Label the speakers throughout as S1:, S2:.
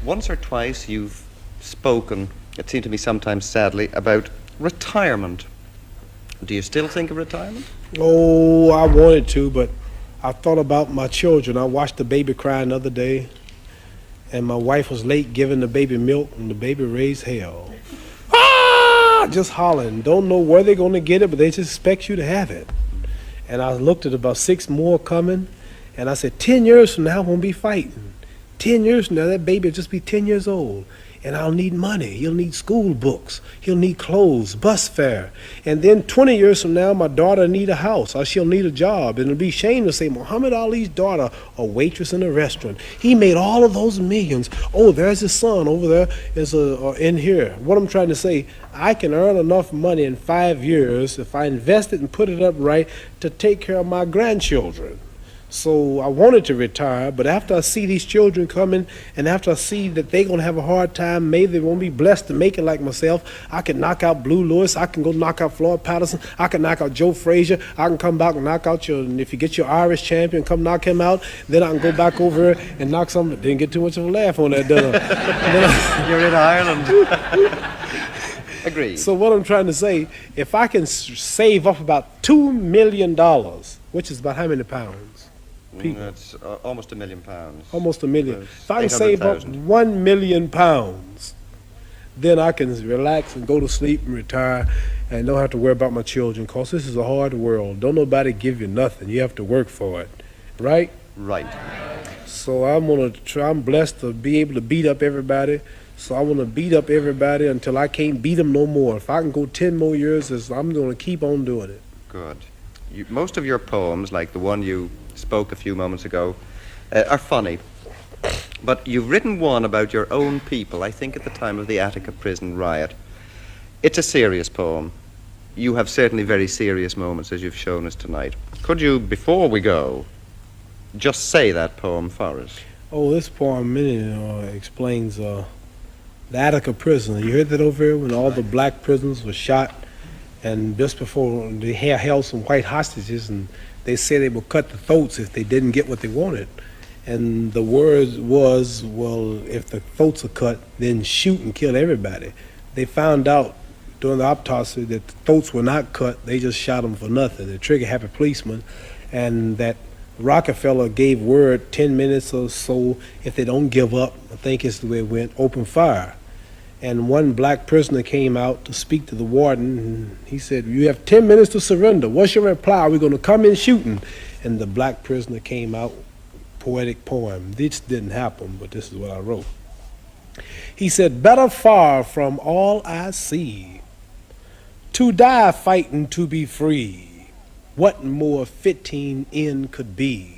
S1: Once or twice you've spoken, it seemed to me sometimes sadly, about retirement. Do you still think of retirement?
S2: Oh, I wanted to, but I thought about my children. I watched the baby cry the other day, and my wife was late giving the baby milk, and the baby raised hell. Ah! Just hollering. Don't know where they're going to get it, but they just expect you to have it. And I looked at about 6 more coming, and I said, 10 years from now, I won't be fighting. 10 years from now, that baby will just be 10 years old. And I'll need money. He'll need school books. He'll need clothes, bus fare. And then 20 years from now, my daughter need a house or she'll need a job. And it'll be shame to say, Muhammad Ali's daughter, a waitress in a restaurant. He made all of those millions. Oh, there's his son over there in here. What I'm trying to say, I can earn enough money in 5 years if I invest it and put it up right to take care of my grandchildren. So I wanted to retire, but after I see these children coming and after I see that they're going to have a hard time, maybe they won't be blessed to make it like myself, I can knock out Blue Lewis, I can go knock out Floyd Patterson, I can knock out Joe Frazier, I can come back and knock out and if you get your Irish champion, come knock him out, then I can go back over here and knock some, didn't get too much of a laugh on that, did I?
S1: You're in Ireland. Agreed.
S2: So what I'm trying to say, if I can save up about $2 million, which is about how many pounds? People.
S1: It's almost £1 million.
S2: Almost $1 million.
S1: It's
S2: If I can save up 1 million pounds, then I can relax and go to sleep and retire and don't have to worry about my children, because this is a hard world. Don't nobody give you nothing. You have to work for it. Right?
S1: Right.
S2: So I'm blessed to be able to beat up everybody. So I want to beat up everybody until I can't beat them no more. If I can go 10 more years, I'm going to keep on doing it.
S1: Good. Most of your poems, like the one you spoke a few moments ago, are funny. But you've written one about your own people, I think at the time of the Attica prison riot. It's a serious poem. You have certainly very serious moments, as you've shown us tonight. Could you, before we go, just say that poem for us?
S2: Oh, this poem explains the Attica prison. You heard that over here when all the black prisoners were shot, and just before they held some white hostages, and they said they would cut the throats if they didn't get what they wanted. And the word was, well, if the throats are cut, then shoot and kill everybody. They found out during the autopsy that the throats were not cut. They just shot them for nothing. The trigger-happy policeman, and that Rockefeller gave word 10 minutes or so, if they don't give up, I think it's the way it went, open fire. And one black prisoner came out to speak to the warden, and he said, you have 10 minutes to surrender. What's your reply? Are we going to come in shooting? And the black prisoner came out, poetic poem. This didn't happen, but this is what I wrote. He said, better far from all I see, to die fighting to be free. What more fitting end could be?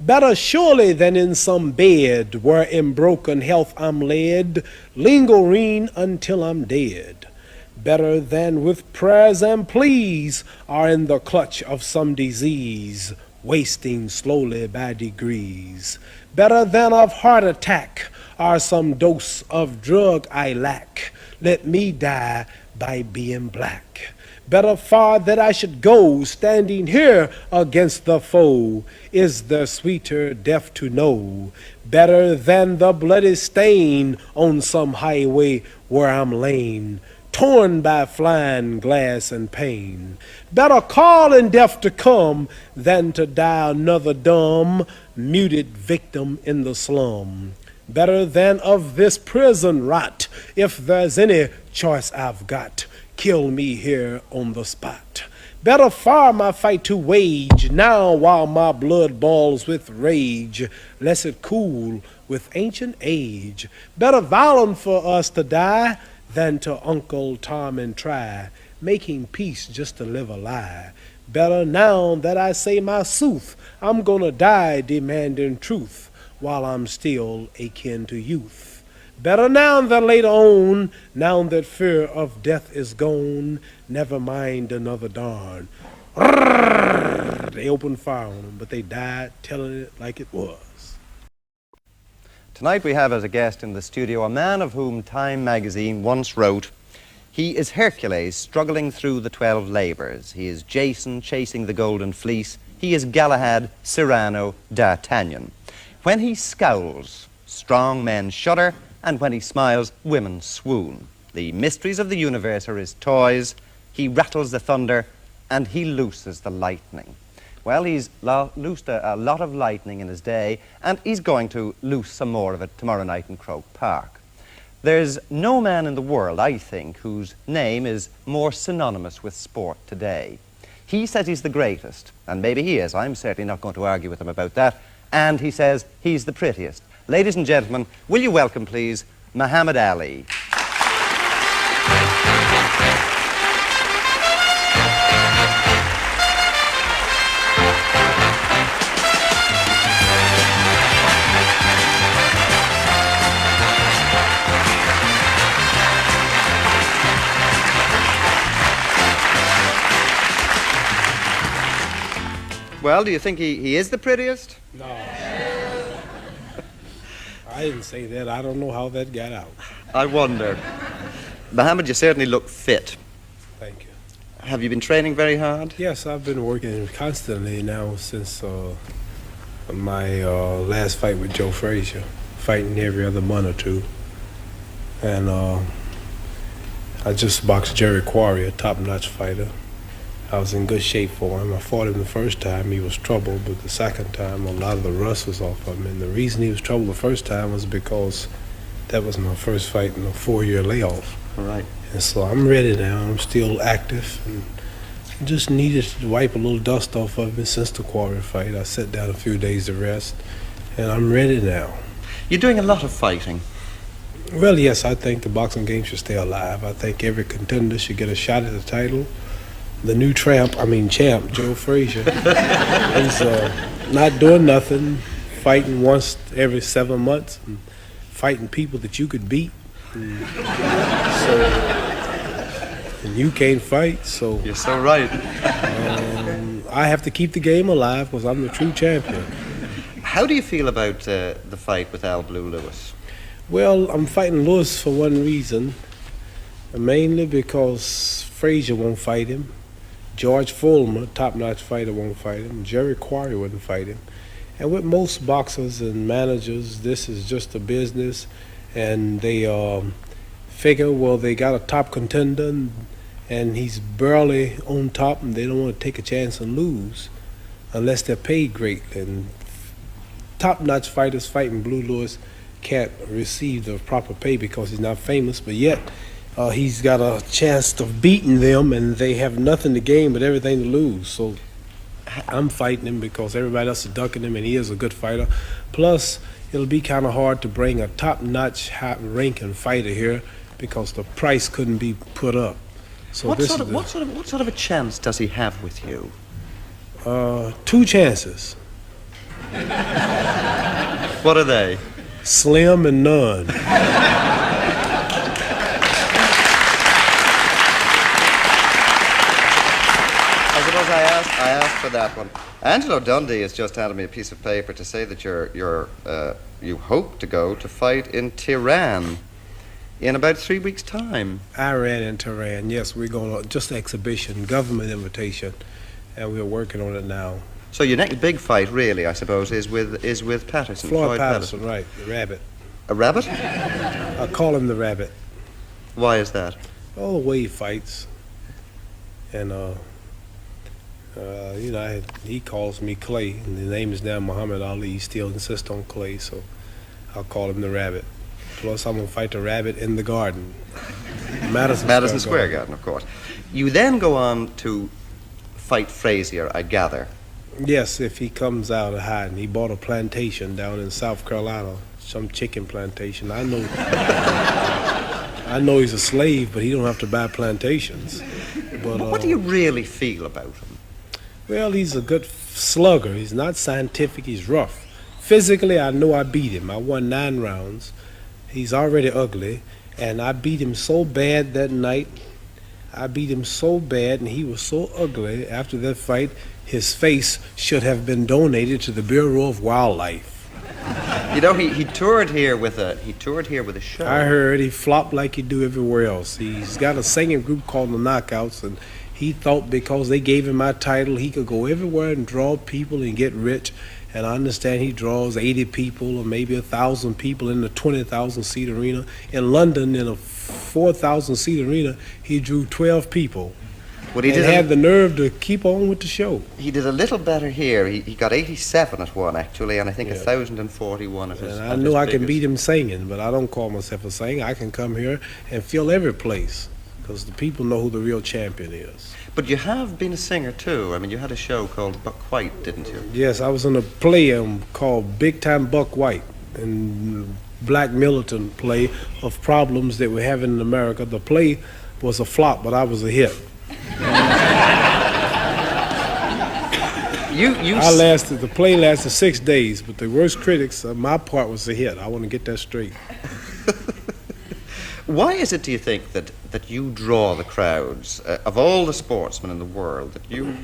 S2: Better surely than in some bed where in broken health I'm led, lingering until I'm dead. Better than with prayers and pleas are in the clutch of some disease, wasting slowly by degrees. Better than of heart attack are some dose of drug I lack. Let me die by being black. Better far that I should go, standing here against the foe, is the sweeter death to know. Better than the bloody stain on some highway where I'm lain, torn by flying glass and pain. Better call in death to come than to die another dumb, muted victim in the slum. Better than of this prison rot, if there's any choice I've got, kill me here on the spot. Better far my fight to wage now while my blood boils with rage, lest it cool with ancient age. Better violent for us to die than to Uncle Tom and try, making peace just to live a lie. Better now that I say my sooth, I'm gonna die demanding truth while I'm still akin to youth. Better now than later on, now that fear of death is gone, never mind another darn. They opened fire on them, but they died telling it like it was.
S1: Tonight we have as a guest in the studio a man of whom Time magazine once wrote, he is Hercules struggling through the 12 labors. He is Jason chasing the golden fleece. He is Galahad, Cyrano, D'Artagnan. When he scowls, Strong men shudder, and when he smiles, women swoon. The mysteries of the universe are his toys. He rattles the thunder, and he looses the lightning. Well, he's loosed a lot of lightning in his day, and he's going to loose some more of it tomorrow night in Croke Park. There's no man in the world, I think, whose name is more synonymous with sport today. He says he's the greatest, and maybe he is. I'm certainly not going to argue with him about that. And he says he's the prettiest. Ladies and gentlemen, will you welcome, please, Muhammad Ali. Well, do you think he is the prettiest?
S2: No. I didn't say that. I don't know how that got out.
S1: I wonder. Muhammad, you certainly look fit.
S2: Thank you.
S1: Have you been training very hard?
S2: Yes, I've been working constantly now since my last fight with Joe Frazier, fighting every other month or two. And I just boxed Jerry Quarry, a top-notch fighter. I was in good shape for him. I fought him the first time, he was troubled, but the second time, a lot of the rust was off of him. And the reason he was troubled the first time was because that was my first fight in a 4-year layoff.
S1: All right.
S2: And so I'm ready now. I'm still active, and just needed to wipe a little dust off of me since the Quarry fight. I sat down a few days to rest, and I'm ready now.
S1: You're doing a lot of fighting.
S2: Well, yes, I think the boxing game should stay alive. I think every contender should get a shot at the title. The new champ, Joe Frazier, he's not doing nothing, fighting once every 7 months, and fighting people that you could beat. And you can't fight, so
S1: You're so right.
S2: I have to keep the game alive because I'm the true champion.
S1: How do you feel about the fight with Al Blue Lewis?
S2: Well, I'm fighting Lewis for one reason, mainly because Frazier won't fight him. George Foreman, top-notch fighter, won't fight him. Jerry Quarry wouldn't fight him. And with most boxers and managers, this is just a business, and they figure, well, they got a top contender, and he's barely on top, and they don't want to take a chance and lose unless they're paid great. And top-notch fighters fighting Blue Lewis can't receive the proper pay because he's not famous, but yet he's got a chance of beating them, and they have nothing to gain but everything to lose. So I'm fighting him because everybody else is ducking him, and he is a good fighter. Plus, it'll be kind of hard to bring a top-notch, high-ranking fighter here because the price couldn't be put up. So
S1: What sort of a chance does he have with you?
S2: 2 chances,
S1: What are they?
S2: slim and none.
S1: I asked for that one. Angelo Dundee has just handed me a piece of paper to say that you hope to go to fight in Tehran in about 3 weeks' time.
S2: Iran and Tehran, yes, we're going to just exhibition, government invitation, and we're working on it now.
S1: So your next big fight, really, I suppose, is with Patterson.
S2: Floyd Patterson, right, the rabbit.
S1: A rabbit?
S2: I call him the rabbit.
S1: Why is that?
S2: Oh, the way he fights. And, he calls me Clay, and the name is now Muhammad Ali. He still insists on Clay, so I'll call him the rabbit. Plus, I'm going to fight the rabbit in the garden. Madison
S1: Square Garden, of course. You then go on to fight Frazier, I gather.
S2: Yes, if he comes out of hiding. He bought a plantation down in South Carolina, some chicken plantation. I know he's a slave, but he don't have to buy plantations. But
S1: What do you really feel about him?
S2: Well, he's a good slugger. He's not scientific. He's rough. Physically, I know I beat him. I won 9 rounds. He's already ugly, and I beat him so bad that night. I beat him so bad, and he was so ugly after that fight, his face should have been donated to the Bureau of Wildlife.
S1: You know, he toured here with a show.
S2: I heard he flopped like he do everywhere else. He's got a singing group called the Knockouts, and he thought because they gave him my title, he could go everywhere and draw people and get rich. and I understand he draws 80 people or maybe 1,000 people in the 20,000-seat arena. In London, in a 4,000-seat arena, he drew 12 people.
S1: Well, he
S2: And
S1: did
S2: had the nerve to keep on with the show.
S1: he did a little better here. He got 87 at one, actually, and I think
S2: Yeah.
S1: 1,041 at his
S2: And
S1: at
S2: I
S1: his
S2: know I can
S1: biggest.
S2: beat him singing, but I don't call myself a singer. I can come here and fill every place because the people know who the real champion is.
S1: But you have been a singer, too. I mean, you had a show called Buck White, didn't you?
S2: Yes, I was in a play called Big Time Buck White, and black militant play of problems that we're having in America. The play was a flop, but I was a hit. The play lasted 6 days, but the worst critics, my part was a hit. I want to get that straight.
S1: Why is it, do you think, that you draw the crowds of all the sportsmen in the world? That you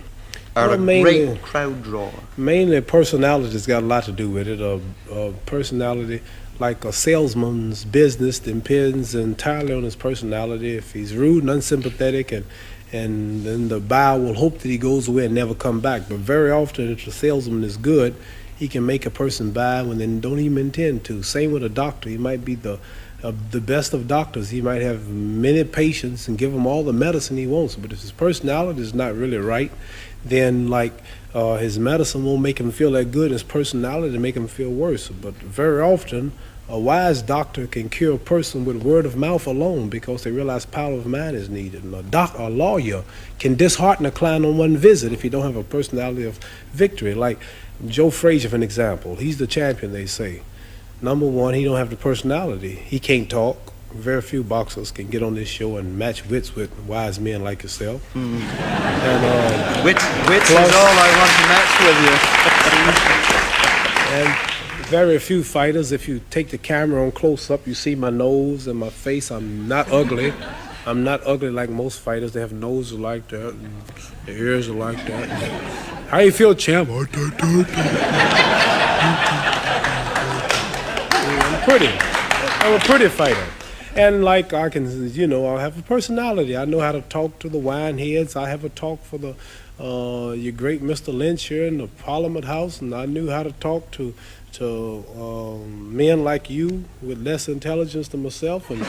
S1: are
S2: Well,
S1: a
S2: mainly-
S1: great crowd drawer.
S2: Mainly personality's got a lot to do with it. A personality, like a salesman's business, depends entirely on his personality. If he's rude and unsympathetic, and then the buyer will hope that he goes away and never come back. But very often, if the salesman is good, he can make a person buy when they don't even intend to. Same with a doctor. He might be the best of doctors. He might have many patients and give them all the medicine he wants. But if his personality is not really right, then his medicine won't make him feel that good. His personality make him feel worse. But very often, a wise doctor can cure a person with word of mouth alone because they realize power of mind is needed. And a lawyer can dishearten a client on one visit if he don't have a personality of victory. Like Joe Frazier, for an example. He's the champion, they say. Number one, he don't have the personality. He can't talk. Very few boxers can get on this show and match wits with wise men like yourself. And,
S1: Wits is all I want to match with you.
S2: and very few fighters, if you take the camera on close up, you see my nose and my face. I'm not ugly. I'm not ugly like most fighters. They have noses like that, and their ears are like that. How you feel, champ? I'm pretty. I'm a pretty fighter. And like I can, I have a personality. I know how to talk to the wine heads. I have a talk for your great Mr. Lynch here in the Parliament House, and I knew how to talk to men like you with less intelligence than myself. And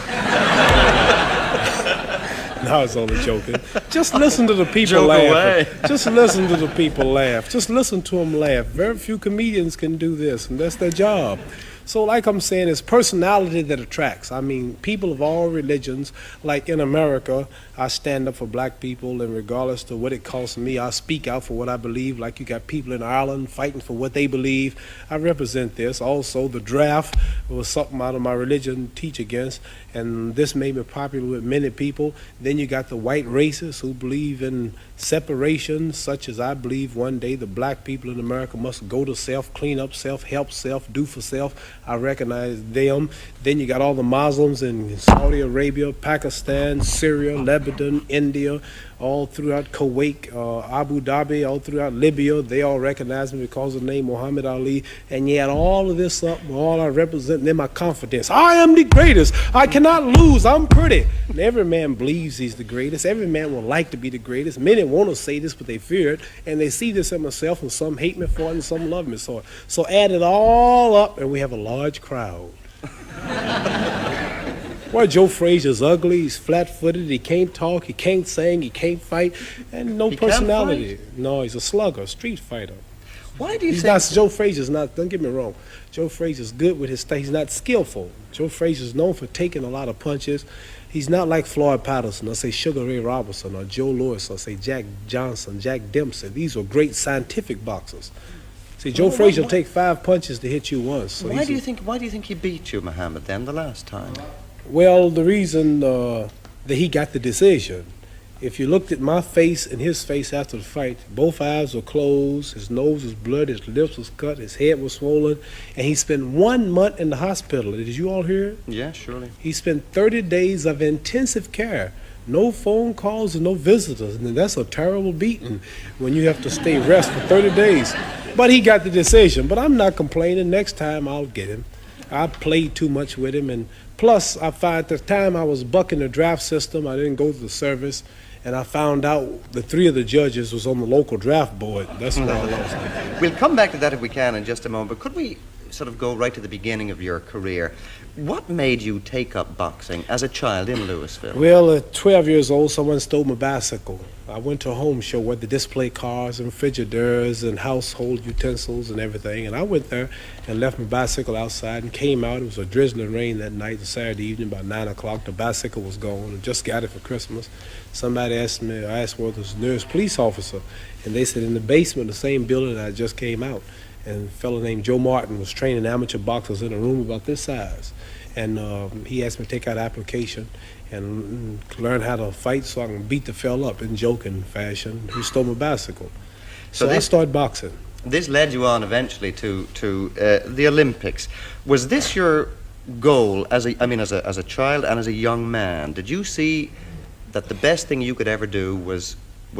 S2: no, I was only joking. Just listen to the people
S1: Joke
S2: laugh.
S1: away.
S2: Just listen to the people laugh. Just listen to them laugh. Very few comedians can do this, and that's their job. So like I'm saying, it's personality that attracts. I mean, people of all religions, like in America, I stand up for black people, and regardless to what it costs me, I speak out for what I believe. Like you got people in Ireland fighting for what they believe. I represent this. Also, the draft was something out of my religion teach against, and this made me popular with many people. Then you got the white racists who believe in separation, such as I believe one day the black people in America must go to self, clean up self, help self, do for self. I recognize them. Then you got all the Muslims in Saudi Arabia, Pakistan, Syria, Lebanon, India, all throughout Kuwait, Abu Dhabi, all throughout Libya. They all recognize me because of the name Muhammad Ali. And yet all of this up, all I represent, and then my confidence. I am the greatest. I cannot lose. I'm pretty. And every man believes he's the greatest. Every man would like to be the greatest. Many want to say this, but they fear it. And they see this in myself, and some hate me for it, and some love me for it. So add it all up, and we have a large crowd. Well, Joe Frazier's ugly, he's flat-footed, he can't talk, he can't sing, he can't fight, and no
S1: He can't
S2: personality. No, he's a slugger, a street fighter.
S1: Why do you
S2: He's
S1: think...
S2: not, Joe Frazier's not, don't get me wrong, Joe Frazier's good with his stuff, he's not skillful. Joe Frazier's known for taking a lot of punches. He's not like Floyd Patterson, or say Sugar Ray Robinson, or Joe Louis, or say Jack Johnson, Jack Dempsey. These are great scientific boxers. See, Joe Frazier will take 5 punches to hit you once. So
S1: Why do you think he beat you, Muhammad, then, the last time?
S2: Well, the reason that he got the decision, if you looked at my face and his face after the fight, both eyes were closed, his nose was bloody, his lips was cut, his head was swollen, and he spent 1 month in the hospital. Did you all hear it?
S1: Yeah, surely.
S2: He spent 30 days of intensive care. No phone calls and no visitors. And that's a terrible beating when you have to stay rest for 30 days. But he got the decision. But I'm not complaining. Next time I'll get him. I played too much with him. And plus, I find at the time I was bucking the draft system. I didn't go to the service. and I found out the 3 of the judges was on the local draft board. That's where I lost.
S1: We'll come back to that if we can in just a moment, but could we sort of go right to the beginning of your career? What made you take up boxing as a child in Louisville?
S2: Well, at 12 years old, someone stole my bicycle. I went to a home show where they display cars and refrigerators and household utensils and everything. And I went there and left my bicycle outside and came out. It was a drizzling rain that night, Saturday evening, about 9 o'clock. The bicycle was gone. I just got it for Christmas. Somebody asked me, I asked whether it was the nearest police officer. And they said in the basement of the same building that I just came out. And a fellow named Joe Martin was training amateur boxers in a room about this size. And he asked me to take out an application and learn how to fight so I can beat the fella up in joking fashion who stole my bicycle. So I started boxing.
S1: This led you on eventually to the Olympics. Was this your goal as a child and as a young man? Did you see that the best thing you could ever do was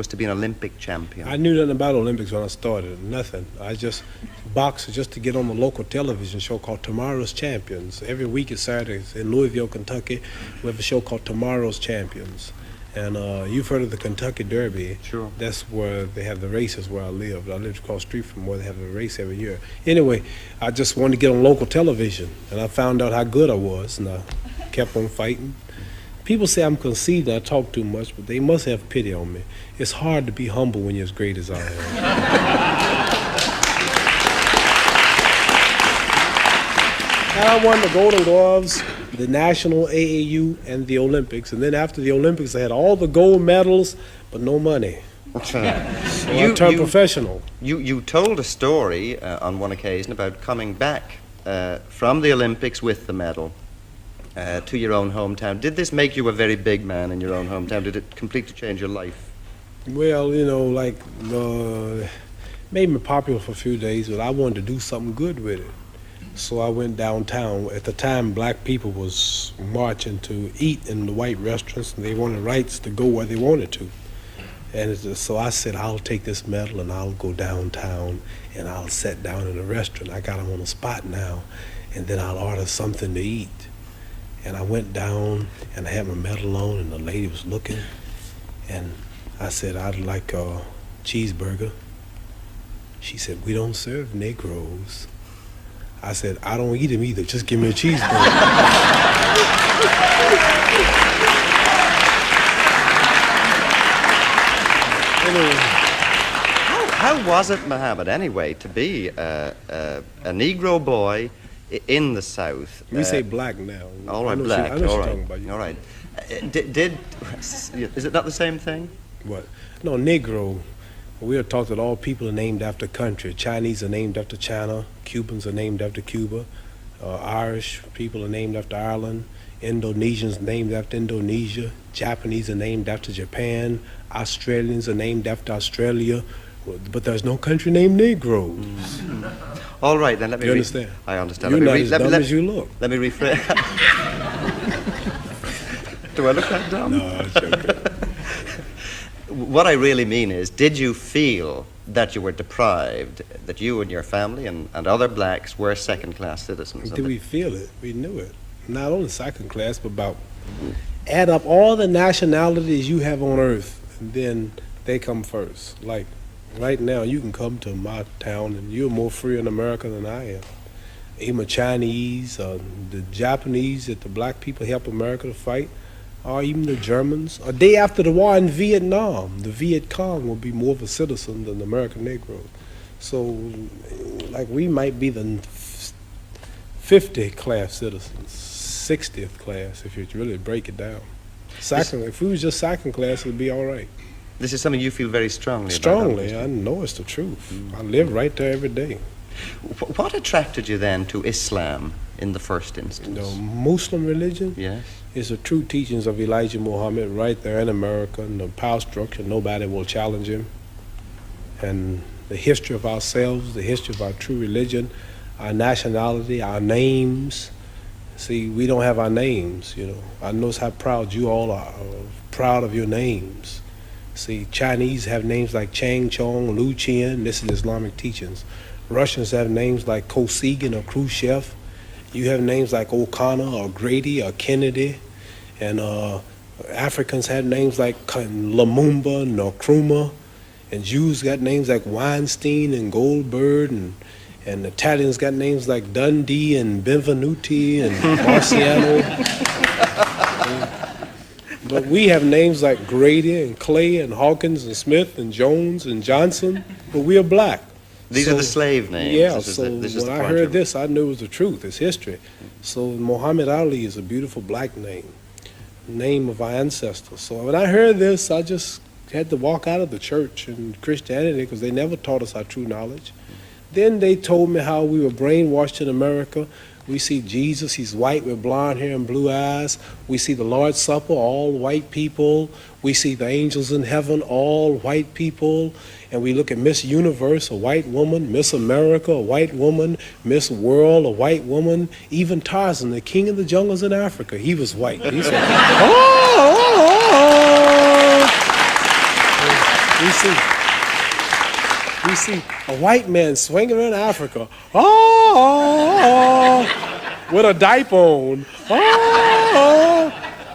S1: to be an Olympic champion?
S2: I knew nothing about Olympics when I started, nothing. I just boxed just to get on the local television show called Tomorrow's Champions. Every week at Saturdays in Louisville, Kentucky, we have a show called Tomorrow's Champions. And you've heard of the Kentucky Derby.
S1: Sure.
S2: That's where they have the races where I lived. I lived across the street from where they have the race every year. Anyway, I just wanted to get on local television, and I found out how good I was, and I kept on fighting. People say I'm conceited and I talk too much, but they must have pity on me. It's hard to be humble when you're as great as I am. And I won the Golden Gloves, the National AAU, and the Olympics. And then after the Olympics, I had all the gold medals, but no money. So I turned professional.
S1: You told a story on one occasion about coming back from the Olympics with the medal to your own hometown. Did this make you a very big man in your own hometown? Did it completely change your life?
S2: Well, made me popular for a few days, but I wanted to do something good with it. So I went downtown. At the time, black people was marching to eat in the white restaurants, and they wanted rights to go where they wanted to. And so I said, I'll take this medal and I'll go downtown and I'll sit down in a restaurant. I got them on the spot now, and then I'll order something to eat. And I went down and I had my medal on, and the lady was looking, and I said, I'd like a cheeseburger. She said, we don't serve Negroes. I said, I don't eat them either, just give me a cheeseburger. Anyway.
S1: How was it, Muhammad, anyway, to be a Negro boy in the South?
S2: We say black now.
S1: All right, black.
S2: I know
S1: all
S2: what
S1: right.
S2: you're talking about.
S1: All right. Is it not the same thing?
S2: What? No, Negro. We are taught that all people are named after country. Chinese are named after China. Cubans are named after Cuba. Irish people are named after Ireland. Indonesians named after Indonesia. Japanese are named after Japan. Australians are named after Australia. But there's no country named Negroes.
S1: All right, then let me.
S2: You understand?
S1: I understand.
S2: You're not as dumb as you look.
S1: Let me rephrase. Do I look that dumb?
S2: No, it's okay.
S1: What I really mean is, did you feel that you were deprived, that you and your family and other blacks were second-class citizens?
S2: Did we feel it? We knew it. Not only second class, but about add up all the nationalities you have on earth, and then they come first. Like right now, you can come to my town, and you're more free in America than I am. Even Chinese, the Japanese, that the black people help America to fight, or even the Germans. A day after the war in Vietnam, the Viet Cong will be more of a citizen than the American Negro. So, like, we might be the 50 class citizens, 60th class, if you really break it down. If we was just second class, it'd be all right.
S1: This is something you feel very strongly about.
S2: Strongly, I know it's the truth. I live right there every day.
S1: What attracted you then to Islam in the first instance?
S2: The Muslim religion?
S1: Yes.
S2: It's the true teachings of Elijah Muhammad right there in America, and the power structure, nobody will challenge him. And the history of ourselves, the history of our true religion, our nationality, our names. See, we don't have our names, you know. I know how proud you all are, proud of your names. See, Chinese have names like Chang Chong, Lu Qian, this is Islamic teachings. Russians have names like Kosygin or Khrushchev. You have names like O'Connor or Grady or Kennedy. And Africans had names like Lumumba, Nkrumah, and Jews got names like Weinstein and Goldberg, and Italians got names like Dundee and Benvenuti and Marciano. But we have names like Grady and Clay and Hawkins and Smith and Jones and Johnson, but we are black.
S1: These are the slave names.
S2: Yeah,
S1: This is
S2: so
S1: the- this is
S2: when
S1: the
S2: I
S1: point
S2: heard this, I knew it was the truth. It's history. So Muhammad Ali is a beautiful black name of our ancestors. So when I heard this, I just had to walk out of the church and Christianity because they never taught us our true knowledge. Then they told me how we were brainwashed in America. We see Jesus, he's white with blonde hair and blue eyes. We see the Lord's Supper, all white people. We see the angels in heaven, all white people. And we look at Miss Universe, a white woman, Miss America, a white woman, Miss World, a white woman. Even Tarzan, the king of the jungles in Africa, he was white. He said, we see a white man swinging in Africa, with a diaper on.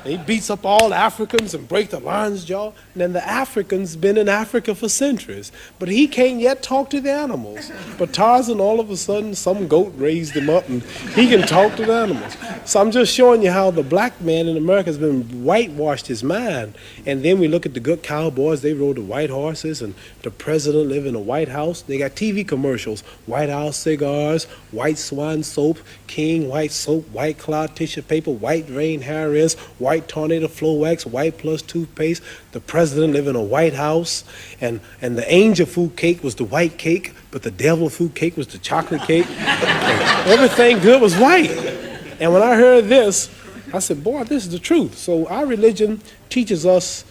S2: He beats up all Africans and break the lion's jaw. And then the African's been in Africa for centuries, but he can't yet talk to the animals. But Tarzan, all of a sudden, some goat raised him up and he can talk to the animals. So I'm just showing you how the black man in America has been whitewashed his mind. And then we look at the good cowboys, they rode the white horses, and the president lived in a White House. They got TV commercials, White House cigars, White Swan soap, King White soap, White Cloud tissue paper, White Rain hair rinse, White Tornado Flow Wax, White Plus toothpaste. The president lived in a White House, and the angel food cake was the white cake, but the devil food cake was the chocolate cake. Everything good was white. And when I heard this, I said, boy, this is the truth. So our religion teaches us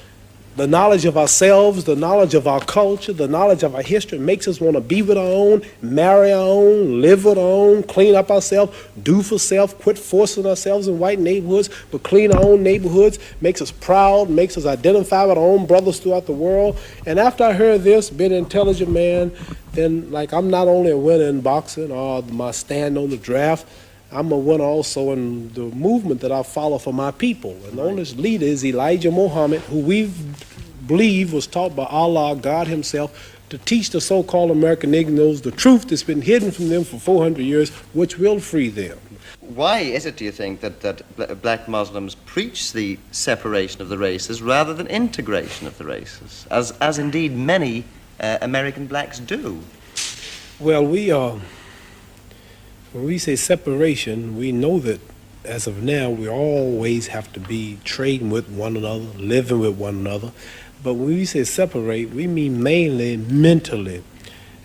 S2: the knowledge of ourselves, the knowledge of our culture, the knowledge of our history. It makes us want to be with our own, marry our own, live with our own, clean up ourselves, do for self, quit forcing ourselves in white neighborhoods, but clean our own neighborhoods, makes us proud, makes us identify with our own brothers throughout the world. And after I heard this, being an intelligent man, then like I'm not only a winner in boxing or my stand on the draft, I'm a winner also in the movement that I follow for my people. And the only leader is Elijah Muhammad, who we believe was taught by Allah, God himself, to teach the so-called American Negroes the truth that's been hidden from them for 400 years, which will free them.
S1: Why is it, do you think, that black Muslims preach the separation of the races rather than integration of the races, as indeed many American blacks do?
S2: Well, when we say separation, we know that as of now, we always have to be trading with one another, living with one another. But when we say separate, we mean mainly mentally,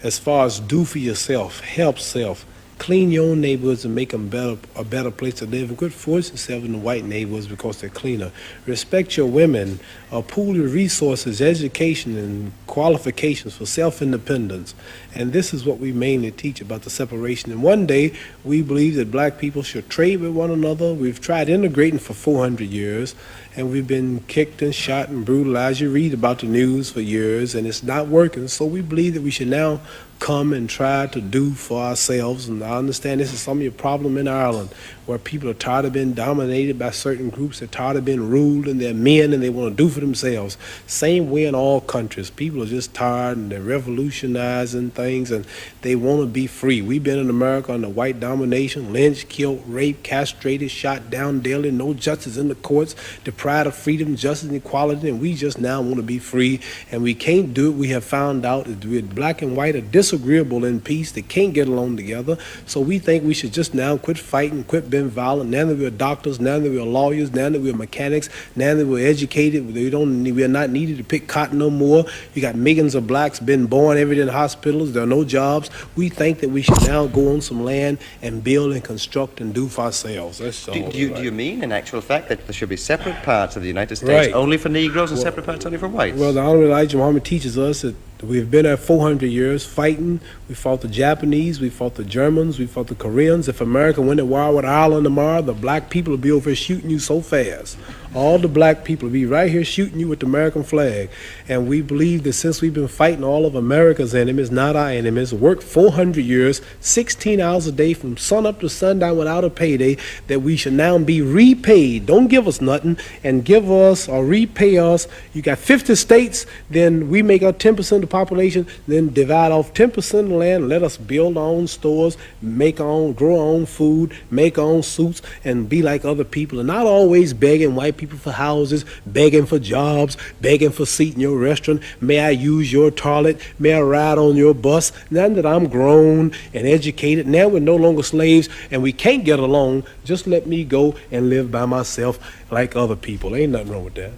S2: as far as do for yourself, help self, clean your own neighborhoods and make them a better place to live, and quit forcing yourself in the white neighborhoods because they're cleaner. Respect your women, pool your resources, education, and qualifications for self-independence. And this is what we mainly teach about the separation. And one day, we believe that black people should trade with one another. We've tried integrating for 400 years, and we've been kicked and shot and brutalized. You read about the news for years, and it's not working. So we believe that we should now come and try to do for ourselves. And I understand this is some of your problem in Ireland, where people are tired of being dominated by certain groups. They're tired of being ruled, and they're men, and they want to do for themselves. Same way in all countries. People are just tired, and they're revolutionizing things, and they want to be free. We've been in America under white domination, lynched, killed, raped, castrated, shot down daily, no justice in the courts, deprived of freedom, justice, and equality, and we just now want to be free, and we can't do it. We have found out that we're black and white are disagreeable in peace. They can't get along together, so we think we should just now quit fighting, quit being violent. Now that we're doctors, now that we're lawyers, now that we're mechanics, now that we're educated, we're not needed to pick cotton no more. You got millions of blacks been born every day in hospitals. There are no jobs. We think that we should now go on some land and build and construct and do for ourselves. That's all.
S1: Do you mean, in actual fact, that there should be separate parts of the United States
S2: Right.
S1: only for Negroes and separate parts only for whites?
S2: Well, the Honorable Elijah Muhammad teaches us that we've been there 400 years fighting. We fought the Japanese, we fought the Germans, we fought the Koreans. If America went to war with Ireland tomorrow, the black people would be over here shooting you so fast. all the black people be right here shooting you with the American flag. And we believe that since we've been fighting all of America's enemies, not our enemies, worked 400 years, 16 hours a day from sun up to sundown without a payday, that we should now be repaid. Don't give us nothing and give us or repay us. You got 50 states, then we make up 10% of the population, then divide off 10% of the land, let us build our own stores, make our own, grow our own food, make our own suits, and be like other people, and not always begging white people for houses, begging for jobs, begging for a seat in your restaurant. May I use your toilet? May I ride on your bus? Now that I'm grown and educated, now we're no longer slaves and we can't get along, just let me go and live by myself like other people. Ain't nothing wrong with that.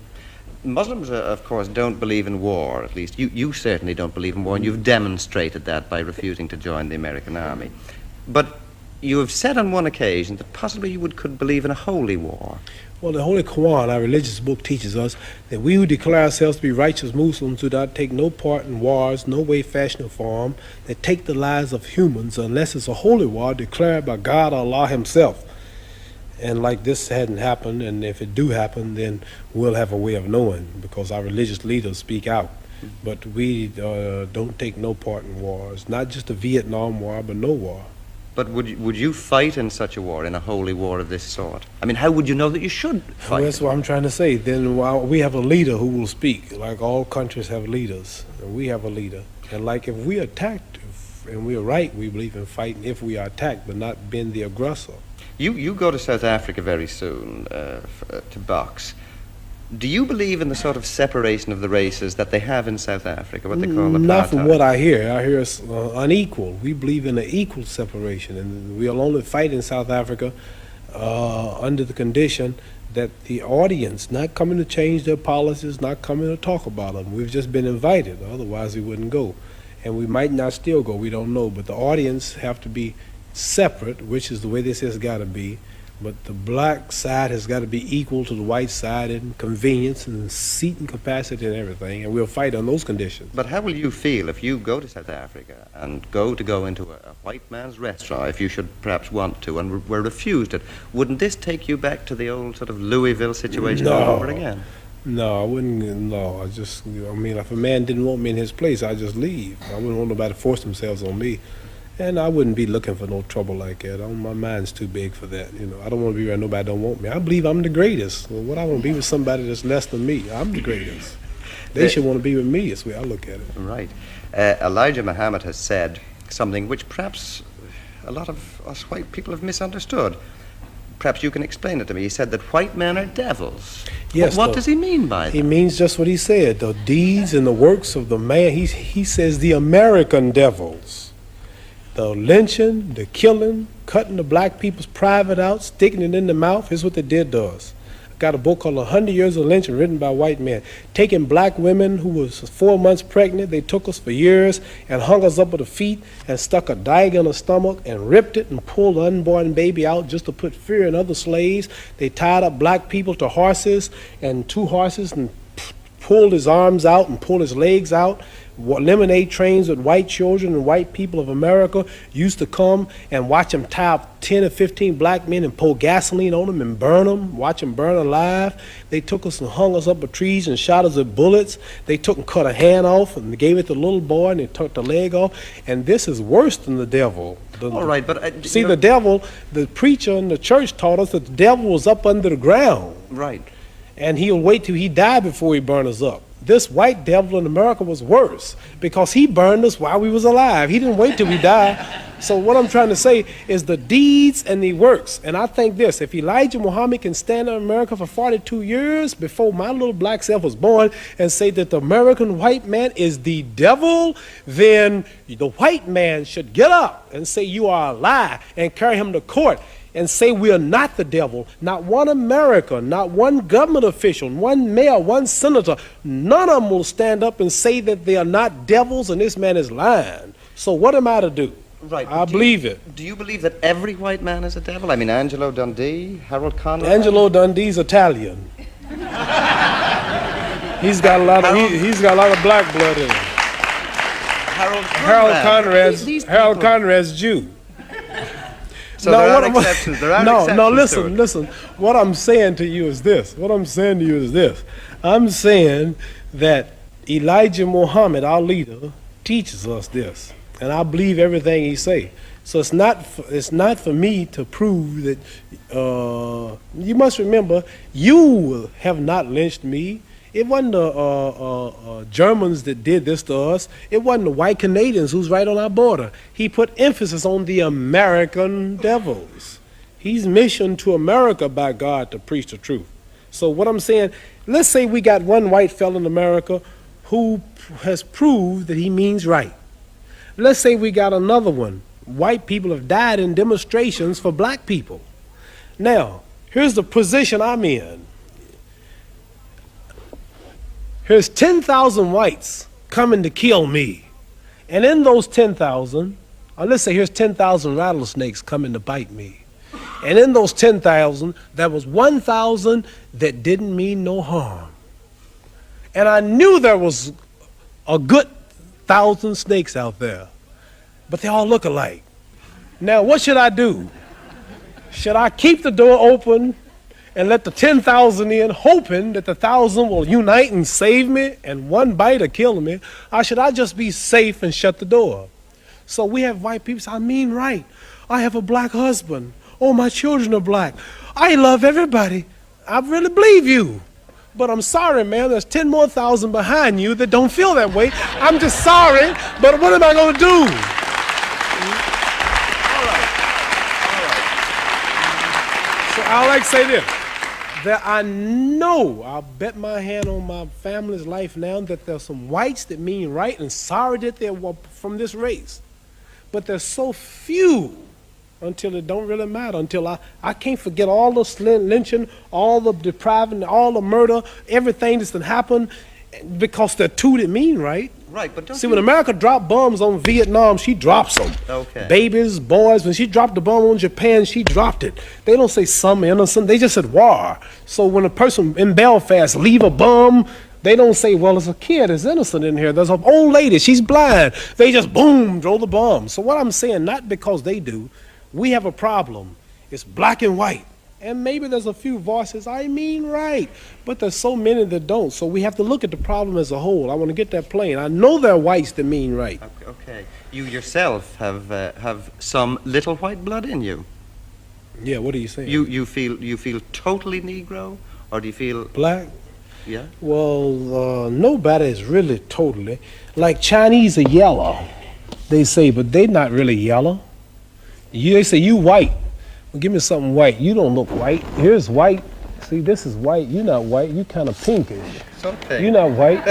S1: Muslims, of course, don't believe in war. At least you certainly don't believe in war, and you've demonstrated that by refusing to join the American army. But you have said on one occasion that possibly you could believe in a holy war.
S2: Well, the Holy Quran, our religious book, teaches us that we who declare ourselves to be righteous Muslims do not take no part in wars, no way, fashion, or form, that take the lives of humans unless it's a holy war declared by God or Allah Himself. And like this hadn't happened, and if it do happen, then we'll have a way of knowing because our religious leaders speak out. But we don't take no part in wars, not just the Vietnam War, but no war.
S1: But would you fight in such a war, in a holy war of this sort? I mean, how would you know that you should fight?
S2: Well, that's what I'm trying to say. Then we have a leader who will speak, like all countries have leaders, and we have a leader. And like if we attacked, and we are right, we believe in fighting if we are attacked, but not being the aggressor.
S1: You go to South Africa very soon to box. Do you believe in the sort of separation of the races that they have in South Africa, what they call apartheid?
S2: Not from what I hear. I hear it's unequal. We believe in an equal separation, and we'll only fight in South Africa under the condition that the audience not coming to change their policies, not coming to talk about them. We've just been invited. Otherwise, we wouldn't go. And we might not still go. We don't know. But the audience have to be separate, which is the way this has got to be. But the black side has got to be equal to the white side in convenience and seating capacity and everything, and we'll fight on those conditions.
S1: But how will you feel if you go to South Africa and go into a white man's restaurant, if you should perhaps want to, and were refused it? Wouldn't this take you back to the old sort of Louisville situation all over again?
S2: No, I wouldn't. No, I mean, if a man didn't want me in his place, I'd just leave. I wouldn't want nobody to force themselves on me. And I wouldn't be looking for no trouble like that. My mind's too big for that. I don't want to be around nobody don't want me. I believe I'm the greatest. Well, what I want to be with somebody that's less than me. I'm the greatest. They should want to be with me. That's the way I look at it.
S1: Right. Elijah Muhammad has said something which perhaps a lot of us white people have misunderstood. Perhaps you can explain it to me. He said that white men are devils.
S2: Yes.
S1: What does he mean by that?
S2: He means just what he said. The deeds and the works of the man. He says the American devils. The lynching, the killing, cutting the black people's private out, sticking it in the mouth, is what they did to us. I got a book called 100 Years of Lynching written by white men. Taking black women who was 4 months pregnant, they took us for years and hung us up with the feet and stuck a dagger in her stomach and ripped it and pulled the unborn baby out just to put fear in other slaves. They tied up black people to horses and 2 horses and pulled his arms out and pulled his legs out. Lemonade trains with white children and white people of America used to come and watch them tie up 10 or 15 black men and pour gasoline on them and burn them, watch them burn alive. They took us and hung us up with trees and shot us with bullets. They took and cut a hand off and gave it to the little boy and they took the leg off. And this is worse than the devil.
S1: All right, but...
S2: see, the devil, the preacher in the church taught us that the devil was up under the ground.
S1: Right.
S2: And he'll wait till he died before he burn us up. This white devil in America was worse because he burned us while we was alive. He didn't wait till we died. So what I'm trying to say is the deeds and the works. And I think this, if Elijah Muhammad can stand in America for 42 years before my little black self was born and say that the American white man is the devil, then the white man should get up and say you are a lie and carry him to court and say we are not the devil. Not one American, not one government official, one mayor, one senator, none of them will stand up and say that they are not devils and this man is lying. So what am I to do?
S1: Right.
S2: I believe it.
S1: Do you believe that every white man is a devil? I mean, Angelo Dundee, Harold Conrad?
S2: Angelo Dundee's Italian. He's got a lot of black blood in him.
S1: Harold Conrad's
S2: Harold Conrad's Jew.
S1: So there are exceptions. There are exceptions.
S2: No,
S1: to it.
S2: listen. What I'm saying to you is this. I'm saying that Elijah Muhammad, our leader, teaches us this, and I believe everything he say. So it's not for me to prove that. You must remember, you have not lynched me. It wasn't the Germans that did this to us. It wasn't the white Canadians who's right on our border. He put emphasis on the American devils. He's missioned to America by God to preach the truth. So what I'm saying, let's say we got one white fellow in America who has proved that he means right. Let's say we got another one. White people have died in demonstrations for black people. Now, here's the position I'm in. Here's 10,000 whites coming to kill me. And in those 10,000, or let's say here's 10,000 rattlesnakes coming to bite me. And in those 10,000, there was 1,000 that didn't mean no harm. And I knew there was a good 1,000 snakes out there, but they all look alike. Now, what should I do? Should I keep the door open and let the 10,000 in, hoping that the 1,000 will unite and save me and one bite will kill me? Or should I just be safe and shut the door? So we have white people say, I mean right. I have a black husband. Oh, my children are black. I love everybody. I really believe you. But I'm sorry, man, there's 10 more thousand behind you that don't feel that way. I'm just sorry, but what am I going to do? So I like to say this, that I know, I'll bet my hand on my family's life now, that there's some whites that mean right and sorry that they're from this race. But there's so few until it don't really matter, until I can't forget all the lynching, all the depriving, all the murder, everything that's happened, because there are two that mean right.
S1: Right, but don't
S2: See, when America dropped bombs on Vietnam, she drops them.
S1: Okay.
S2: Babies, boys, when she dropped the bomb on Japan, she dropped it. They don't say some innocent, they just said war. So when a person in Belfast leave a bomb, they don't say, well, there's a kid that's innocent in here. There's an old lady, she's blind. They just, boom, throw the bomb. So what I'm saying, not because they do, we have a problem. It's black and white. And maybe there's a few voices, I mean right, but there's so many that don't. So we have to look at the problem as a whole. I want to get that plain. I know there are whites that mean right.
S1: Okay. You yourself have some little white blood in you.
S2: Yeah, what are you saying?
S1: You feel totally Negro, or do you feel
S2: Black?
S1: Yeah?
S2: Well, nobody is really totally. Like Chinese are yellow, they say, but they not really yellow. They say you white. Well, give me something white. You don't look white. Here's white. See, this is white. You're not white. You kind of pinkish.
S1: It's okay.
S2: You're not white.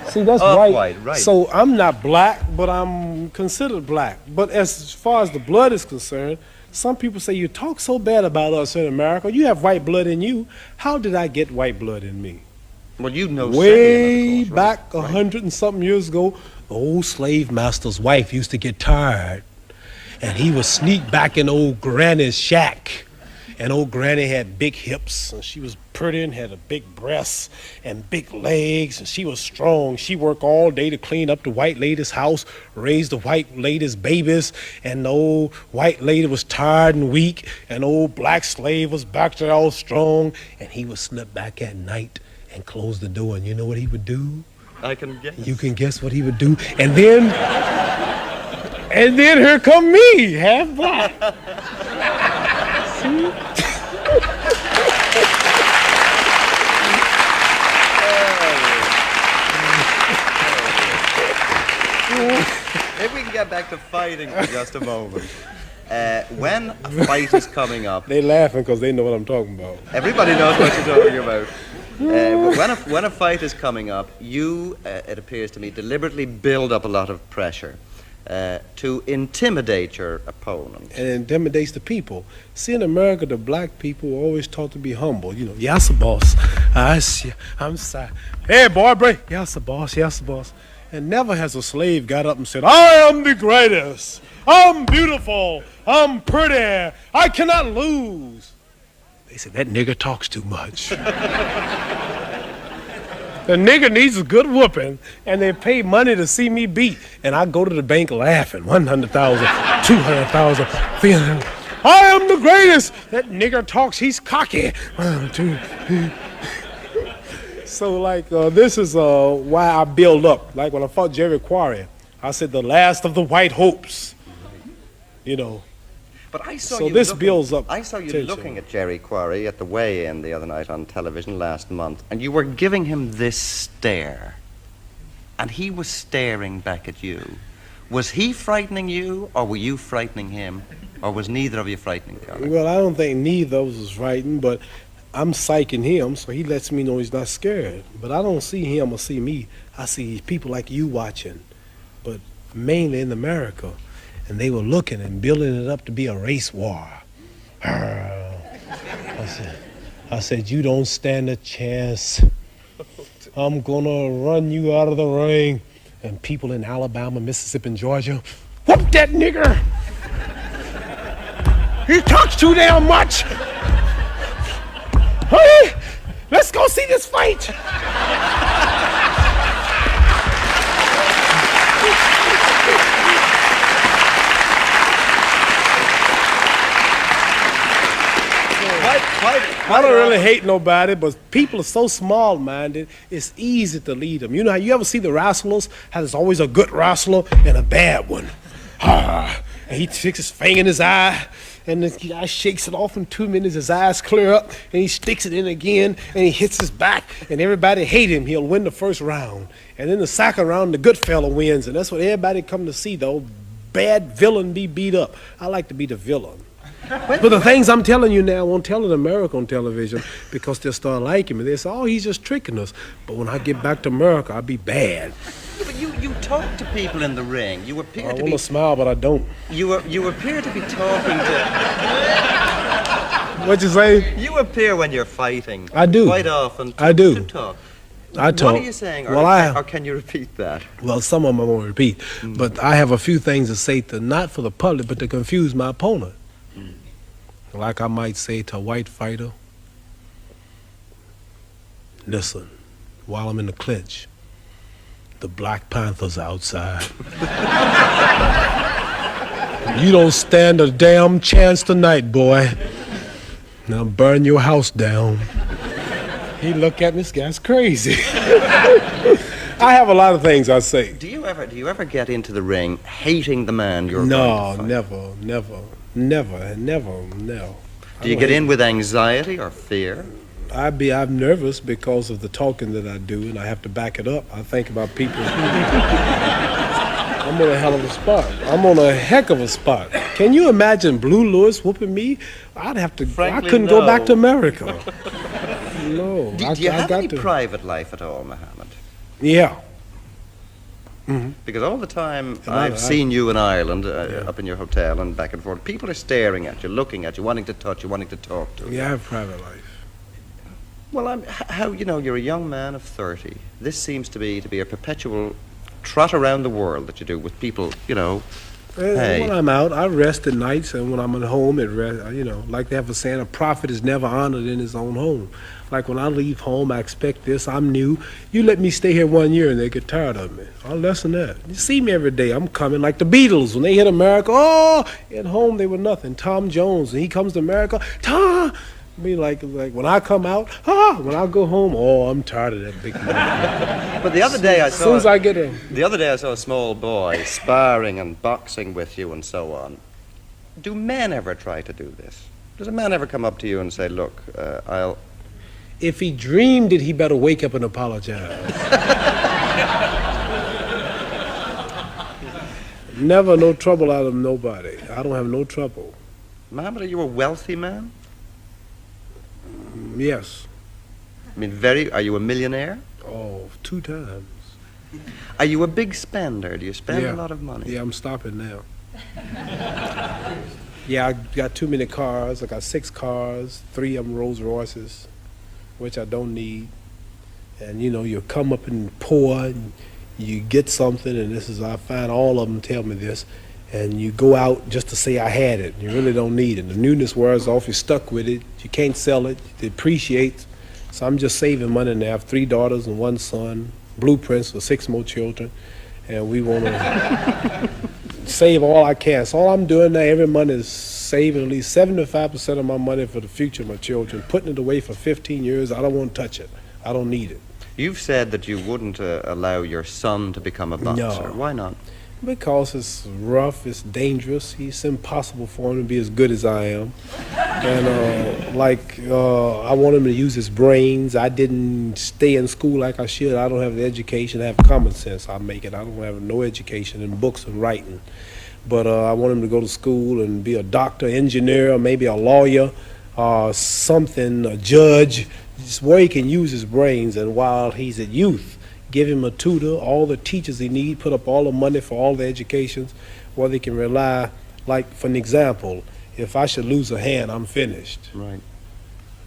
S2: See, that's
S1: Off
S2: white.
S1: white, right.
S2: So I'm not black, but I'm considered black. But as far as the blood is concerned, some people say, you talk so bad about us in America. You have white blood in you. How did I get white blood in me?
S1: Well, you know
S2: Way
S1: second, of course,
S2: back
S1: right?
S2: 100 and something years ago, the old slave master's wife used to get tired, and he would sneak back in old granny's shack. And old granny had big hips, and she was pretty and had a big breasts and big legs, and she was strong. She worked all day to clean up the white lady's house, raise the white lady's babies, and the old white lady was tired and weak, and old black slave was back there all strong, and he would slip back at night and close the door, and you know what he would do?
S1: I can guess.
S2: You can guess what he would do, and then here come me, half black. See?
S1: Maybe we can get back to fighting for just a moment. When a fight is coming up,
S2: They laughing because they know what I'm talking about.
S1: everybody knows what you're talking about. But when a fight is coming up, you, it appears to me, deliberately build up a lot of pressure to intimidate your opponent.
S2: And it intimidates the people. See, in America, the black people are always taught to be humble. You know, yes, boss. I'm sorry. Hey, boy, break. Yes, boss. Yes, boss. And never has a slave got up and said, I am the greatest. I'm beautiful. I'm pretty. I cannot lose. They said, that nigger talks too much. The nigger needs a good whooping, and they pay money to see me beat. And I go to the bank laughing, 100,000, 200,000, 300. I am the greatest. That nigger talks, he's cocky. 1, 2. So, like, this is why I build up. Like, when I fought Jerry Quarry, I said, the last of the white hopes. You know.
S1: But I saw
S2: So
S1: you
S2: this
S1: looking,
S2: builds up
S1: I saw you
S2: tension.
S1: looking at Jerry Quarry at the weigh-in the other night on television last month, and you were giving him this stare. And he was staring back at you. Was he frightening you, or were you frightening him? Or was neither of you frightening each other?
S2: Well, I don't think neither of us is frightened, but I'm psyching him, so he lets me know he's not scared. But I don't see him or see me. I see people like you watching, but mainly in America. And they were looking and building it up to be a race war. I said, you don't stand a chance. I'm gonna run you out of the ring. And people in Alabama, Mississippi, and Georgia, whoop that nigger! He talks too damn much! Hey, let's go see this fight! I don't really hate nobody, but people are so small-minded, it's easy to lead them. You know how you ever see the wrestlers? How there's always a good wrestler and a bad one. And he sticks his finger in his eye, and the guy shakes it off in 2 minutes, his eyes clear up, and he sticks it in again, and he hits his back, and everybody hate him. He'll win the first round. And then the second round, the good fella wins, and that's what everybody come to see, though. Bad villain be beat up. I like to be the villain. But the things I'm telling you now, I won't tell it in America on television because they'll start liking me. They say, oh, he's just tricking us. But when I get back to America, I'll be bad.
S1: Yeah, but you talk to people in the ring. You appear
S2: I
S1: to
S2: want
S1: be...
S2: to smile, but I don't.
S1: You appear to be talking to...
S2: What'd you say?
S1: You appear when you're fighting.
S2: I do.
S1: Quite often.
S2: I do.
S1: To talk.
S2: I talk.
S1: What are you saying? Or,
S2: Well,
S1: or can you repeat that?
S2: Well, some of them I won't repeat. But I have a few things to say to, not for the public, but to confuse my opponent. Like I might say to a white fighter, listen, while I'm in the clinch, the Black Panthers are outside. You don't stand a damn chance tonight, boy. Now burn your house down. He look at me, this guy's crazy. I have a lot of things I say.
S1: Do you ever get into the ring hating the man you're
S2: No,
S1: going to fight?
S2: never.
S1: Do you get in with anxiety or fear?
S2: I'm nervous because of the talking that I do, and I have to back it up. I think about people. I'm on a hell of a spot. I'm on a heck of a spot. Can you imagine Blue Lewis whooping me?
S1: Frankly,
S2: I couldn't go back to America. No.
S1: Do you have any private life at all, Muhammad?
S2: Yeah.
S1: Because all the time
S2: And
S1: I've seen you in Ireland,
S2: Yeah.
S1: up in your hotel and back and forth. People are staring at you, looking at you, wanting to touch you, wanting to talk to you.
S2: Yeah, I have private life.
S1: Well, how you're a young man of 30. This seems to be a perpetual trot around the world that you do with people. Hey.
S2: When I'm out, I rest at nights, and when I'm at home, like they have a saying, a prophet is never honored in his own home. Like when I leave home, I expect this, I'm new. You let me stay here 1 year and they get tired of me. I'll lessen that. You see me every day, I'm coming like the Beatles. When they hit America, at home they were nothing. Tom Jones, and he comes to America, Tom! Be like when I come out, when I go home, I'm tired of that big man.
S1: But the other day I
S2: As soon as I get in.
S1: The other day I saw a small boy sparring and boxing with you and so on. Do men ever try to do this? Does a man ever come up to you and say, look,
S2: If he dreamed it, he better wake up and apologize. Never no trouble out of nobody. I don't have no trouble.
S1: Muhammad, are you a wealthy man?
S2: Yes.
S1: I mean, are you a millionaire?
S2: 2 times.
S1: Are you a big spender? Do you spend
S2: Yeah.
S1: a lot of money?
S2: Yeah, I'm stopping now. Yeah, I got too many cars. I got 6 cars, 3 of them Rolls Royces, which I don't need. And you come up and pour, and you get something, and I find all of them tell me this, and you go out just to say I had it. You really don't need it. The newness wears off, you're stuck with it, you can't sell it, it depreciates. So I'm just saving money now. I have 3 daughters and 1 son, blueprints for 6 more children, and we want to save all I can. So all I'm doing now, every month is saving at least 75% of my money for the future of my children, putting it away for 15 years. I don't want to touch it. I don't need it.
S1: You've said that you wouldn't allow your son to become a boxer.
S2: No.
S1: Why not?
S2: Because it's rough, it's dangerous. It's impossible for him to be as good as I am. And I want him to use his brains. I didn't stay in school like I should. I don't have the education. I have common sense. I make it. I don't have no education in books and writing. But I want him to go to school and be a doctor, engineer, maybe a lawyer, something, a judge, just where he can use his brains. And while he's at youth, give him a tutor, all the teachers he needs, put up all the money for all the educations, where they can rely, like, for an example, if I should lose a hand, I'm finished.
S1: Right.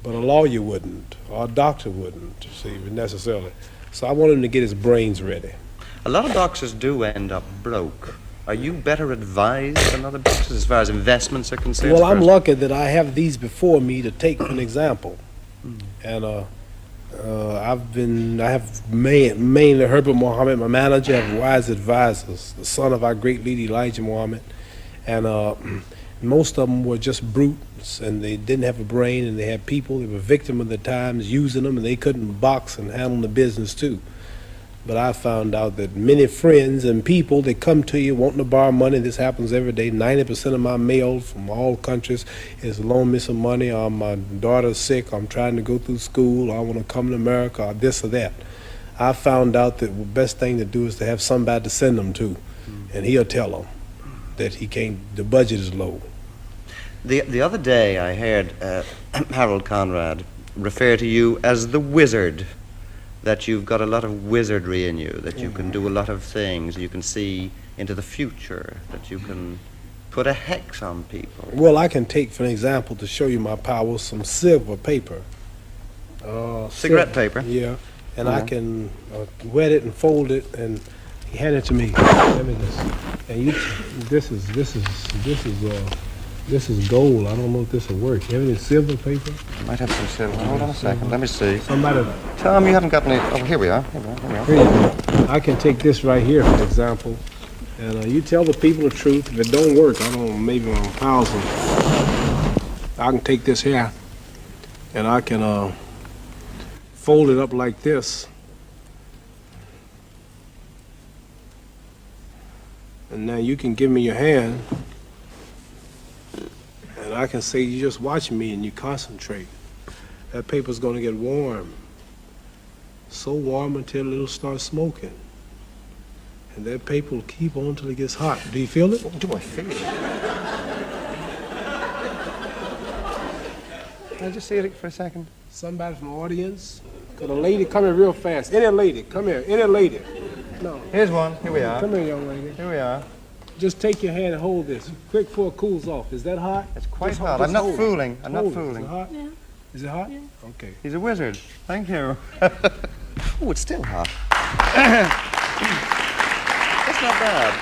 S2: But a lawyer wouldn't, or a doctor wouldn't, see, necessarily. So I want him to get his brains ready.
S1: A lot of boxers do end up broke. Are you better advised than other boxers as far as investments are concerned?
S2: Well, I'm lucky that I have these before me to take for an example. And I have mainly Herbert Muhammad, my manager. I have wise advisors, the son of our great leader Elijah Muhammad, and most of them were just brutes, and they didn't have a brain, and they had people. They were victim of the times, using them, and they couldn't box and handle the business too. But I found out that many friends and people, they come to you wanting to borrow money. This happens every day. 90% of my mail from all countries is loan me some money, or my daughter's sick, I'm trying to go through school, or I want to come to America, or this or that. I found out that the best thing to do is to have somebody to send them to, and he'll tell them that he can't, the budget is low.
S1: The other day I heard Harold Conrad refer to you as the wizard, that you've got a lot of wizardry in you, that you can do a lot of things, you can see into the future, that you can put a hex on people.
S2: Well, I can take, for an example, to show you my power, some silver paper.
S1: Cigarette paper?
S2: Yeah, and I can wet it and fold it, and he handed it to me. Let me this. And you, this is gold. I don't know if this will work. You have any silver paper?
S1: I might have some silver. Hold on a second, let me see.
S2: Somebody.
S1: Tom, you haven't got any. Oh, here we are.
S2: Here you go. I can take this right here, for example, and you tell the people the truth. If it don't work, I don't. Maybe on 1,000. I can take this here, and I can fold it up like this, and now you can give me your hand, and I can say you just watch me and you concentrate. That paper's going to get warm. So warm until it'll start smoking. And that paper will keep on until it gets hot. Do you feel it?
S1: What do I feel? Can I just see it for a second?
S2: Somebody from the audience? Got a lady, come here real fast. Any lady, come here. Any lady. No.
S1: Here's one. Here we are.
S2: Come here, young lady.
S1: Here we are.
S2: Just take your hand and hold this. Quick before it cools off. Is that hot?
S1: It's quite
S2: Just
S1: hot.
S2: just
S1: I'm not
S2: hold it.
S1: fooling. I'm not
S2: Hold it.
S1: fooling.
S2: Is it hot?
S3: Yeah.
S2: Is it hot?
S3: Yeah.
S2: Okay.
S1: He's a wizard. Thank you. Oh, it's still hot. That's not bad.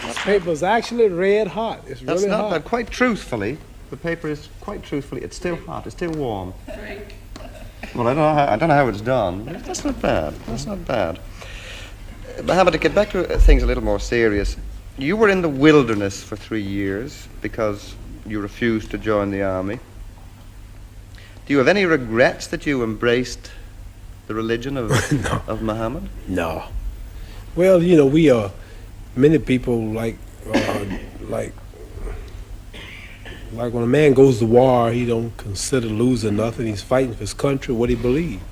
S2: This paper's actually red hot. It's
S1: That's
S2: really
S1: not
S2: hot.
S1: bad. Quite truthfully, the paper is quite truthfully, it's still hot. It's still warm. Well, I don't know how it's done. But that's not bad. That's not bad. Mohammed, to get back to things a little more serious, you were in the wilderness for 3 years because you refused to join the army. Do you have any regrets that you embraced the religion of
S2: No.
S1: of Muhammad?
S2: No. Well, you know, we are many people like when a man goes to war, he don't consider losing nothing. He's fighting for his country, what he believes.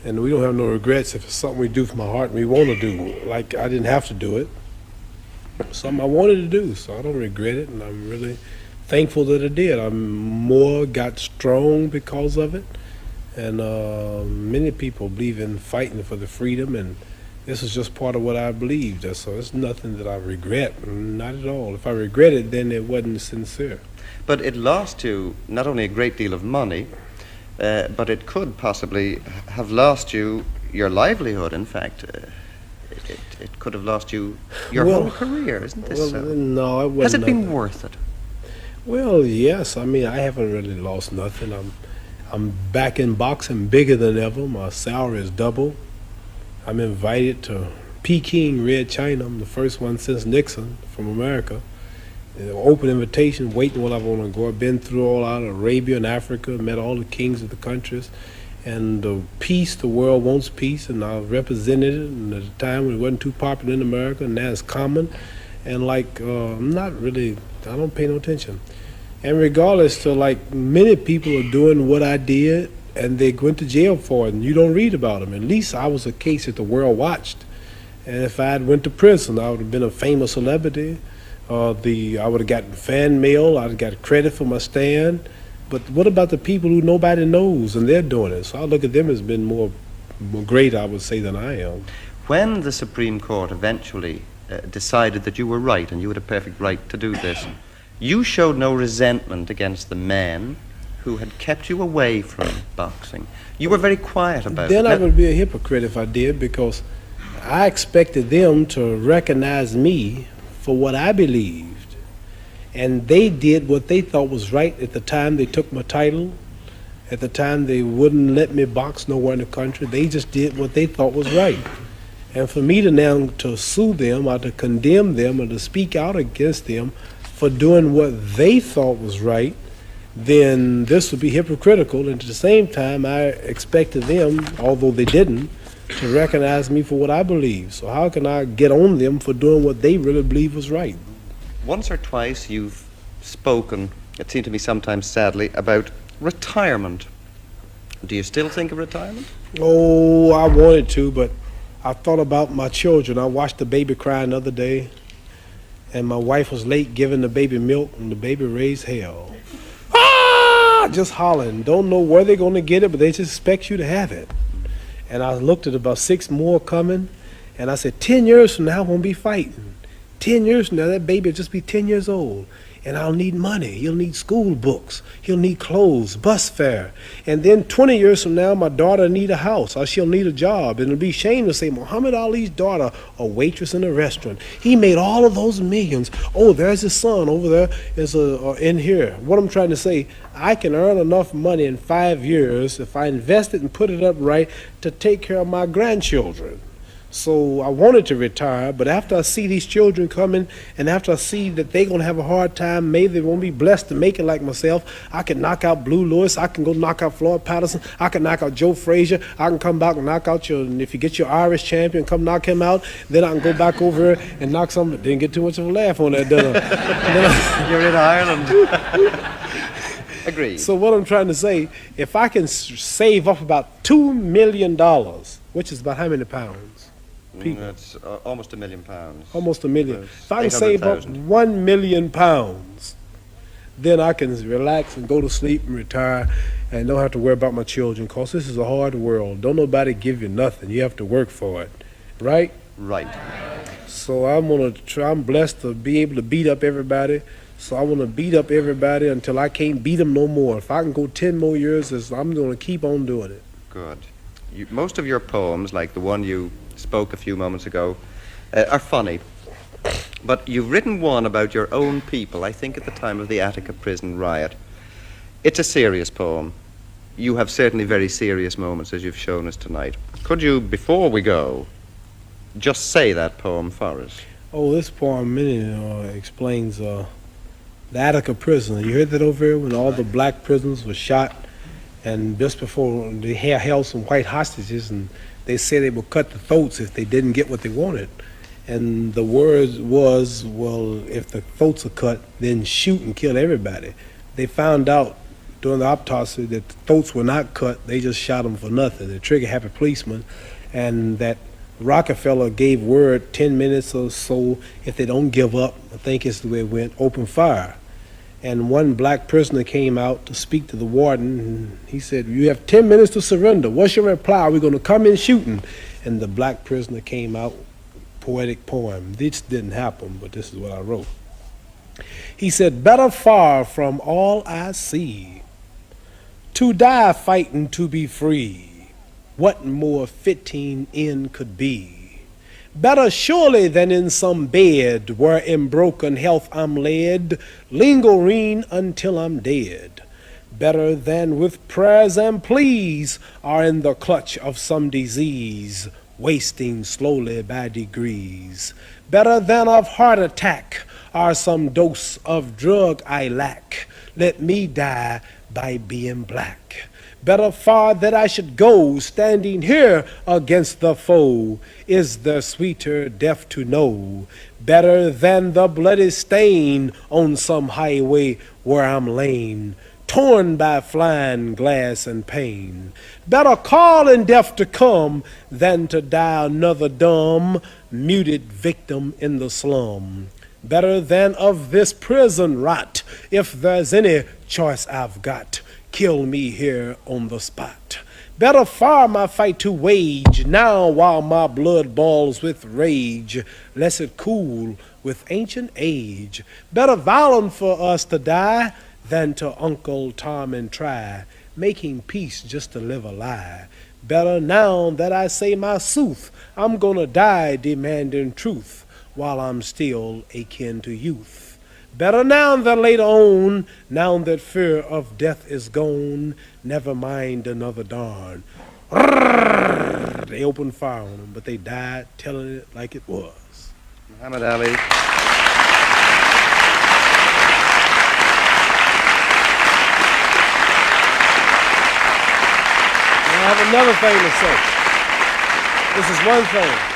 S2: And we don't have no regrets if it's something we do from our heart and we want to do. Like, I didn't have to do it. Something I wanted to do, so I don't regret it, and I'm really thankful that I did. Got strong because of it, and many people believe in fighting for the freedom, and this is just part of what I believed. So it's nothing that I regret, not at all. If I regret it, then it wasn't sincere.
S1: But it lost you not only a great deal of money, but it could possibly have lost you your livelihood. In fact, it could have lost you your
S2: Well,
S1: whole career. Isn't this
S2: Well,
S1: so?
S2: no, it wasn't.
S1: Has it been
S2: nothing.
S1: worth it?
S2: Well, yes. I mean, I haven't really lost nothing. I'm back in boxing bigger than ever. My salary is double. I'm invited to Peking, Red China. I'm the first one since Nixon from America. Open invitation, waiting what I want to go. I've been through all out of Arabia and Africa, met all the kings of the countries. And peace, the world wants peace, and I represented it. And at a time when it wasn't too popular in America, and now it's common. And I'm not really, I don't pay no attention. And regardless to many people are doing what I did, and they went to jail for it, and you don't read about them. At least I was a case that the world watched. And if I had went to prison, I would have been a famous celebrity. I would have gotten fan mail. I'd have got credit for my stand. But what about the people who nobody knows and they're doing it? So I look at them as being more great, I would say, than I am.
S1: When the Supreme Court eventually decided that you were right and you had a perfect right to do this, you showed no resentment against the men who had kept you away from boxing. You were very quiet about it.
S2: Then I would be a hypocrite if I did, because I expected them to recognize me for what I believed. And they did what they thought was right at the time they took my title. At the time they wouldn't let me box nowhere in the country. They just did what they thought was right. And for me to now to sue them or to condemn them or to speak out against them for doing what they thought was right, then this would be hypocritical. And at the same time, I expected them, although they didn't, to recognize me for what I believe. So how can I get on them for doing what they really believe was right?
S1: Once or twice you've spoken, it seemed to me sometimes sadly, about retirement. Do you still think of retirement?
S2: Oh, I wanted to, but I thought about my children. I watched the baby crying the other day, and my wife was late giving the baby milk, and the baby raised hell. Ah! Just hollering. Don't know where they're going to get it, but they just expect you to have it. And I looked at about 6 more coming, and I said, 10 years from now, I won't be fighting. 10 years from now, that baby will just be 10 years old. And I'll need money. He'll need school books. He'll need clothes, bus fare. And then 20 years from now, my daughter will need a house, or she'll need a job. And it'll be shame to say, Muhammad Ali's daughter, a waitress in a restaurant. He made all of those millions. Oh, there's his son over there in here. What I'm trying to say, I can earn enough money in 5 years if I invest it and put it up right to take care of my grandchildren. So I wanted to retire, but after I see these children coming, and after I see that they're going to have a hard time, maybe they won't be blessed to make it like myself, I can knock out Blue Lewis, I can go knock out Floyd Patterson, I can knock out Joe Frazier, I can come back and knock out and if you get your Irish champion, come knock him out, then I can go back over here and knock some, didn't get too much of a laugh on that, did I?
S1: You're in Ireland. Agreed.
S2: So what I'm trying to say, if I can save up about $2 million, which is about how many pounds? People.
S1: That's almost £1 million.
S2: Almost $1 million.
S1: That's
S2: If I can save up
S1: 800,000.
S2: 1 million pounds, then I can relax and go to sleep and retire and don't have to worry about my children, because this is a hard world. Don't nobody give you nothing. You have to work for it, right?
S1: Right.
S2: So I'm blessed to be able to beat up everybody. So I want to beat up everybody until I can't beat them no more. If I can go 10 more years, I'm going to keep on doing it.
S1: Good. Most of your poems, like the one you spoke a few moments ago, are funny. But you've written one about your own people, I think at the time of the Attica prison riot. It's a serious poem. You have certainly very serious moments, as you've shown us tonight. Could you, before we go, just say that poem for us?
S2: Oh, this poem explains the Attica prison. You heard that over here when all the black prisoners were shot, and just before they held some white hostages, and they said they would cut the throats if they didn't get what they wanted. And the word was, well, if the throats are cut, then shoot and kill everybody. They found out during the autopsy that the throats were not cut. They just shot them for nothing. The trigger-happy policeman, and that Rockefeller gave word 10 minutes or so, if they don't give up, I think it's the way it went, open fire. And one black prisoner came out to speak to the warden, and he said, you have 10 minutes to surrender. What's your reply? We're going to come in shooting. And the black prisoner came out, poetic poem. This didn't happen, but this is what I wrote. He said, better far from all I see, to die fighting to be free. What more fitting end could be? Better surely than in some bed where in broken health I'm led, lingering until I'm dead. Better than with prayers and pleas are in the clutch of some disease, wasting slowly by degrees. Better than of heart attack or some dose of drug I lack. Let me die by being black. Better far that I should go, standing here against the foe, is the sweeter death to know. Better than the bloody stain on some highway where I'm lame, torn by flying glass and pain. Better call in death to come than to die another dumb, muted victim in the slum. Better than of this prison rot, if there's any choice I've got, kill me here on the spot. Better far my fight to wage now while my blood boils with rage, lest it cool with ancient age. Better violent for us to die than to Uncle Tom and try, making peace just to live a lie. Better now that I say my sooth, I'm gonna die demanding truth while I'm still akin to youth. Better now than later on, now that fear of death is gone, never mind another dawn. They opened fire on them, but they died telling it like it was.
S1: Muhammad Ali.
S2: I have another thing to say. This is one thing.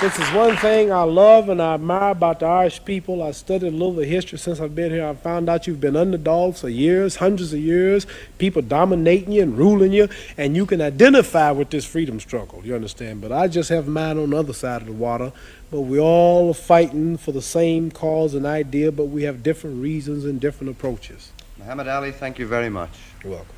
S2: This is one thing I love and I admire about the Irish people. I studied a little of the history since I've been here. I found out you've been underdogs for years, hundreds of years, people dominating you and ruling you, and you can identify with this freedom struggle, you understand? But I just have mine on the other side of the water. But we all are fighting for the same cause and idea, but we have different reasons and different approaches.
S1: Muhammad Ali, thank you very much.
S2: You're welcome.